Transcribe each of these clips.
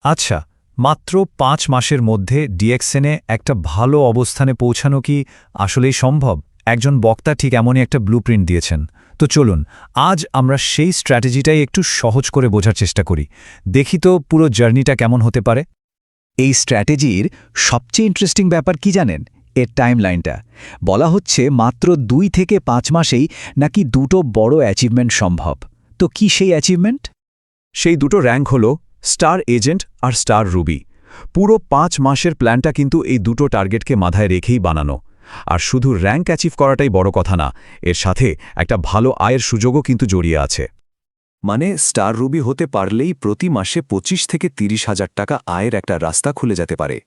আচ্ছা, মাত্র ৫ মাসের মধ্যে ডিএক্সএনে একটা ভালো অবস্থানে পৌঁছানো কি আসলেই সম্ভব? একজন বক্তা ঠিক এমনই একটা ব্লুপ্রিন্ট দিয়েছেন। তো চলুন, আজ আমরা সেই স্ট্র্যাটেজিটাই একটু সহজ করে বোঝার চেষ্টা করি। দেখি তো পুরো জার্নিটা কেমন হতে পারে। এই স্ট্র্যাটেজির সবচেয়ে ইন্টারেস্টিং ব্যাপার কি জানেন? এর টাইমলাইনটা। বলা হচ্ছে মাত্র ২ থেকে ৫ মাসেই নাকি দুটো বড় অ্যাচিভমেন্ট সম্ভব। তো কি সেই অ্যাচিভমেন্ট? সেই দুটো র্যাঙ্ক হল স্টার এজেন্ট আর স্টার রুবি। পুরো ৫ মাসের প্ল্যানটা কিন্তু এই দুটো টার্গেটকে মাথায় রেখেই বানানো। আর শুধু র্যাঙ্ক অ্যাচিভ করাটাই বড় কথা না, এর সাথে একটা ভালো আয়ের সুযোগও কিন্তু জড়িয়ে আছে। মানে স্টার রুবি হতে পারলেই প্রতি মাসে ২৫ থেকে ৩০,০০০ টাকা আয়ের একটা রাস্তা খুলে যেতে পারে।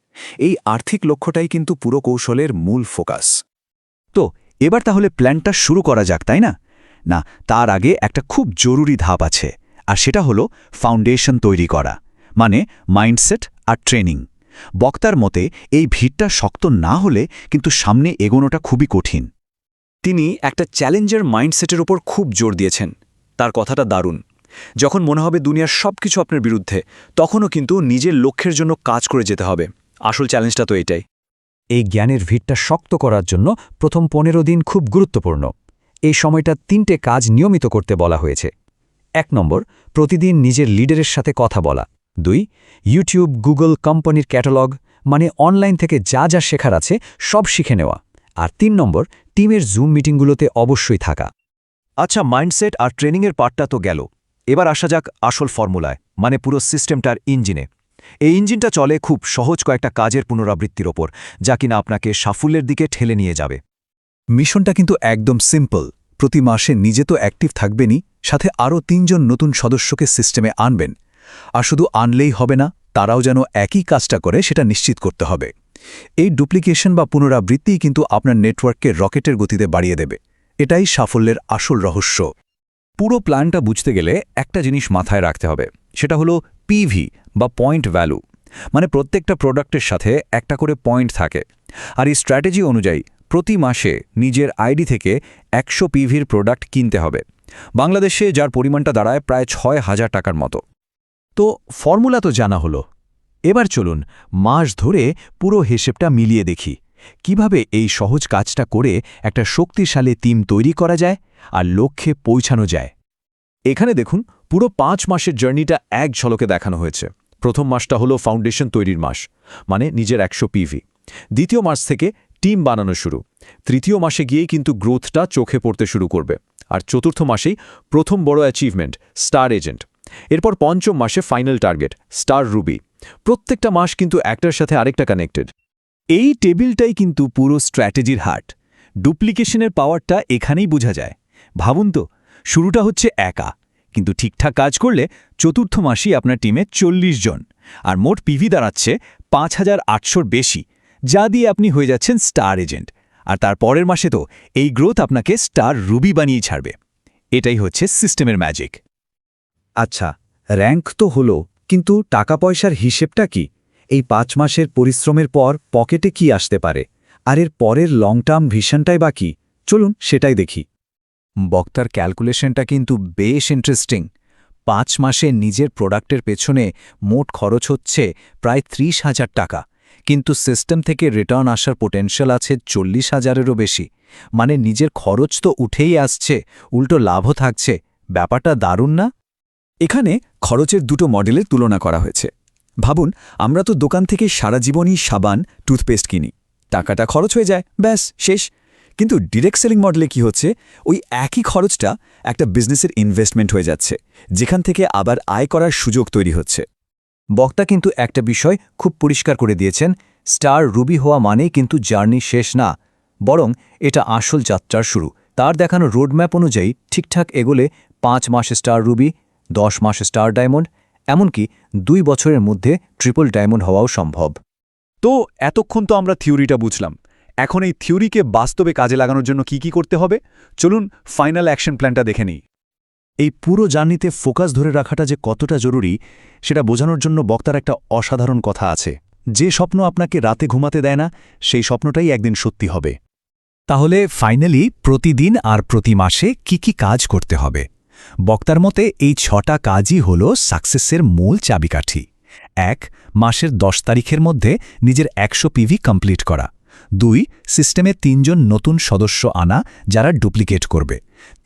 এই আর্থিক লক্ষ্যটাই কিন্তু পুরো কৌশলের মূল ফোকাস। তো এবার তাহলে প্ল্যানটা শুরু করা যাক, তাই না? না, তার আগে একটা খুব জরুরি ধাপ আছে, আর সেটা হলো ফাউন্ডেশন তৈরি করা, মানে মাইন্ডসেট আর ট্রেনিং। বক্তার মতে এই ভিতটা শক্ত না হলে কিন্তু সামনে এগোনোটা খুবই কঠিন। তিনি একটা চ্যালেঞ্জার মাইন্ডসেটের উপর খুব জোর দিয়েছেন। তার কথাটা দারুণ। যখন মনে হবে দুনিয়ার সবকিছু আপনার বিরুদ্ধে, তখনও কিন্তু নিজের লক্ষ্যের জন্য কাজ করে যেতে হবে। আসল চ্যালেঞ্জটা তো এটাই। এই জ্ঞানের ভিতটা শক্ত করার জন্য প্রথম ১৫ দিন খুব গুরুত্বপূর্ণ। এই সময়টা ৩টে কাজ নিয়মিত করতে বলা হয়েছে। ১ নম্বর, প্রতিদিন নিজের লিডারের সাথে কথা বলা। ২, ইউটিউব, গুগল, কোম্পানির ক্যাটালগ, মানে অনলাইন থেকে যা যা শেখার আছে সব শিখে নেওয়া। আর ৩ নম্বর, টিমের জুম মিটিংগুলোতে অবশ্যই থাকা। আচ্ছা, মাইন্ডসেট আর ট্রেনিংয়ের পার্টটা তো গেল। এবার আসা যাক আসল ফর্মুলায়, মানে পুরো সিস্টেমটার ইঞ্জিনে। এই ইঞ্জিনটা চলে খুব সহজ কয়েকটা কাজের পুনরাবৃত্তির ওপর, যা কিনা আপনাকে সাফল্যের দিকে ঠেলে নিয়ে যাবে। মিশনটা কিন্তু একদম সিম্পল। প্রতি মাসে নিজে তো অ্যাক্টিভ থাকবেনই, সাথে আরও ৩ জন নতুন সদস্যকে সিস্টেমে আনবেন। আর শুধু আনলেই হবে না, তারাও যেন একই কাজটা করে সেটা নিশ্চিত করতে হবে। এই ডুপ্লিকেশন বা পুনরাবৃত্তিই কিন্তু আপনার নেটওয়ার্ককে রকেটের গতিতে বাড়িয়ে দেবে। এটাই সাফল্যের আসল রহস্য। পুরো প্ল্যানটা বুঝতে গেলে একটা জিনিস মাথায় রাখতে হবে, সেটা হলো পিভি বা পয়েন্ট ভ্যালু। মানে প্রত্যেকটা প্রোডাক্টের সাথে একটা করে পয়েন্ট থাকে। আর এই স্ট্র্যাটেজি অনুযায়ী প্রতি মাসে নিজের আইডি থেকে ১০০ পিভির প্রোডাক্ট কিনতে হবে। বাংলাদেশে যার পরিমাণটা দাঁড়ায় প্রায় ৬,০০০ টাকার মতো। তো ফর্মুলা তো জানা হলো। এবার চলুন মাস ধরে পুরো হিসেবটা মিলিয়ে দেখি কিভাবে এই সহজ কাজটা করে একটা শক্তিশালী টিম তৈরি করা যায় আর লক্ষ্যে পৌঁছানো যায়। এখানে দেখুন, পুরো ৫ মাসের জার্নিটা এক ঝলকে দেখানো হয়েছে। প্রথম মাসটা হলো ফাউন্ডেশন তৈরির মাস, মানে নিজের ১০০ পিভি। দ্বিতীয় মাস থেকে টিম বানানো শুরু। তৃতীয় মাসে গিয়েই কিন্তু গ্রোথটা চোখে পড়তে শুরু করবে। আর চতুর্থ মাসেই প্রথম বড় অ্যাচিভমেন্ট, স্টার এজেন্ট। এরপর পঞ্চম মাসে ফাইনাল টার্গেট, স্টার রুবি। প্রত্যেকটা মাস কিন্তু একটার সাথে আরেকটা কানেক্টেড। এই টেবিলটাই কিন্তু পুরো স্ট্র্যাটেজির হার্ট। ডুপ্লিকেশনের পাওয়ারটা এখানেই বোঝা যায়। ভাবুন তো, শুরুটা হচ্ছে একা, কিন্তু ঠিকঠাক কাজ করলে চতুর্থ মাসেই আপনার টিমে ৪০ জন, আর মোট পিভি দাঁড়াচ্ছে ৫,৮০০র বেশি, যা দিয়ে আপনি হয়ে যাচ্ছেন স্টার এজেন্ট। আর তার পরের মাসে তো এই গ্রোথ আপনাকে স্টার রুবি বানিয়ে ছাড়বে। এটাই হচ্ছে সিস্টেমের ম্যাজিক। আচ্ছা, র্যাঙ্ক তো হলো, কিন্তু টাকা পয়সার হিসেবটা কি? এই ৫ মাসের পরিশ্রমের পর পকেটে কি আসতে পারে? আর এর পরের লং টার্ম ভিশনটাই বা কি? চলুন সেটাই দেখি। বক্তার ক্যালকুলেশনটা কিন্তু বেশ ইন্টারেস্টিং। ৫ মাসে নিজের প্রোডাক্টের পেছনে মোট খরচ হচ্ছে প্রায় ৩০,০০০ টাকা, কিন্তু সিস্টেম থেকে রিটার্ন আসার পোটেনশিয়াল আছে ৪০,০০০-এরও বেশি। মানে নিজের খরচ তো উঠেই আসছে, উল্টো লাভও থাকছে। ব্যাপারটা দারুণ না? এখানে খরচের দুটো মডেলের তুলনা করা হয়েছে। ভাবুন, আমরা তো দোকান থেকে সারা জীবনই সাবান, টুথপেস্ট কিনি। টাকাটা খরচ হয়ে যায়, ব্যাস শেষ। কিন্তু ডিরেক্ট সেলিং মডেলে কি হচ্ছে? ওই একই খরচটা একটা বিজনেসের ইনভেস্টমেন্ট হয়ে যাচ্ছে, যেখান থেকে আবার আয় করার সুযোগ তৈরি হচ্ছে। বক্তা কিন্তু একটা বিষয় খুব পরিষ্কার করে দিয়েছেন, স্টার রুবি হওয়া মানেই কিন্তু জার্নি শেষ না, বরং এটা আসল যাত্রার শুরু। তার দেখানো রোডম্যাপ অনুযায়ী ঠিকঠাক এগোলে ৫ মাসে স্টার রুবি, ১০ মাসে স্টার ডায়মন্ড, এমনকি ২ বছরের মধ্যে ট্রিপল ডায়মন্ড হওয়াও সম্ভব। তো এতক্ষণ তো আমরা থিওরিটা বুঝলাম। এখন এই থিওরিকে বাস্তবে কাজে লাগানোর জন্য কি করতে হবে? চলুন ফাইনাল অ্যাকশন প্ল্যানটা দেখে নিই। এই পুরো জার্নিতে ফোকাস ধরে রাখাটা যে কতটা জরুরি, সেটা বোঝানোর জন্য বক্তার একটা অসাধারণ কথা আছে। যে স্বপ্ন আপনাকে রাতে ঘুমাতে দেয় না, সেই স্বপ্নটাই একদিন সত্যি হবে। তাহলে ফাইনালি প্রতিদিন আর প্রতি মাসে কি কাজ করতে হবে? বক্তার মতে এই ৬টা কাজই হল সাকসেসের মূল চাবিকাঠি। 1. মাসের 10 তারিখের মধ্যে নিজের 100 পিভি কমপ্লিট করা। 2. সিস্টেমে 3 জন নতুন সদস্য আনা যারা ডুপ্লিকেট করবে।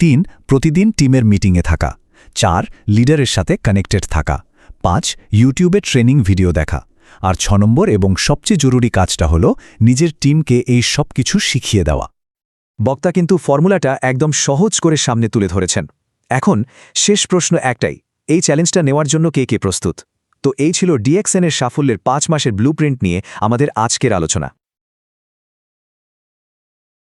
3. প্রতিদিন টিমের মিটিংয়ে থাকা। 4. লিডারের সাথে কানেক্টেড থাকা। 5. ইউটিউবে ট্রেনিং ভিডিও দেখা। আর 6 নম্বর এবং সবচেয়ে জরুরি কাজটা হলো নিজের টিমকে এই সব কিছু শিখিয়ে দেওয়া। বক্তা কিন্তু ফর্মুলাটা একদম সহজ করে সামনে তুলে ধরেছেন। এখন শেষ প্রশ্ন একটাই, এই চ্যালেঞ্জটা নেওয়ার জন্য কে কে প্রস্তুত? তো এই ছিল DXN এর সাফল্যের 5 মাসের ব্লুপ্রিন্ট নিয়ে আমাদের আজকের আলোচনা।